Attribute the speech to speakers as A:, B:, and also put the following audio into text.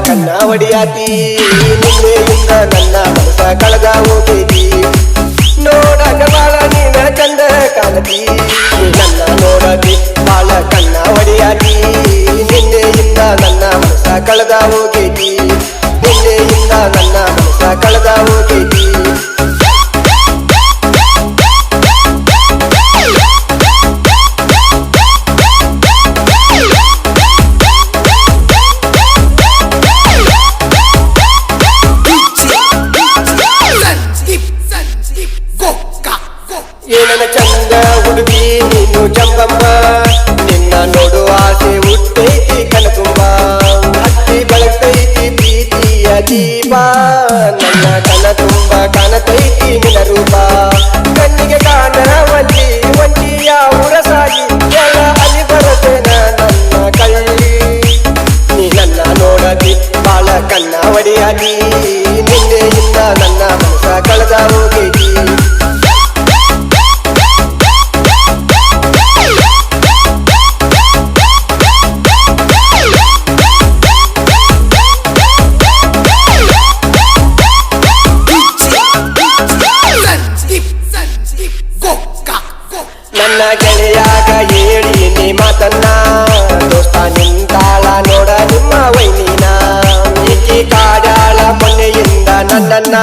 A: ಕನ್ನ ಹೊಡಿಯಾತಿ ನಿನ್ನೆಯಿಂದ ನನ್ನ ಮನಸ ಕಳೆದ ಹೋಗೈತಿ ನೋಡಕ ಬಾಳ ನೀನ ಚಂದ ಕಾಣತಿ ನನ್ನ ನೋಡತಿ ಬಾಳ ಕನ್ನ ಹೊಡಿಯಾತಿ ನಿನ್ನೆಯಿಂದ ನನ್ನ ಮನಸ ಕಳೆದ ಹೋಗೈತಿ ನಿನ್ನೆಯಿಂದ ನನ್ನ ಮನಸ ಕಳೆದ ಹೋಗೈತಿ ಏನನ ಚಂದ ಹುಡುಗಿ ನೀನು ಜಂಬಮ್ಮ ನಿನ್ನ ನೋಡುವ ಆಸೆ ಹುಟ್ಟೈತಿ ಕನಕುಂಬ ಹತ್ತಿ ಬೆಳಗ್ತೈತಿ ಪ್ರೀತಿಯ ದೀಪ ನನ್ನ ಕನ ತುಂಬ ಕಾಣತೈತಿ ನಿನ್ನ ರೂಪ ಕಣ್ಣಿಗೆ ಕಾಣವಲ್ಲಿ ಒಂಟಿಯ ಉರಸಾಗಿ ಎಲ್ಲ ಅಲ್ಲಿ ಬರತೇನ ನನ್ನ ಕಳ್ಳಿ ನೀ ನನ್ನ ನೋಡದಿ ಬಾಳ ಕನ್ನ ಹೊಡೆಯಾದಿ ನಿನ್ನೆಯಿಂದ ನನ್ನ ಮನಸ ಕಳೆದ ಹೋಗೈತಿ ನನ್ನ ಗೆಳೆಯಾಗ ಹೇಳೀನಿ ಮಾತನ್ನ ದೋಸ್ತ ನಿಂತಾಳ ನೋಡ ನಿಮ್ಮ ವೈನಿನ ಈಕಿ ಕಾಡಾಳ ಮೊನ್ನೆಯಿಂದ ನನ್ನನ್ನ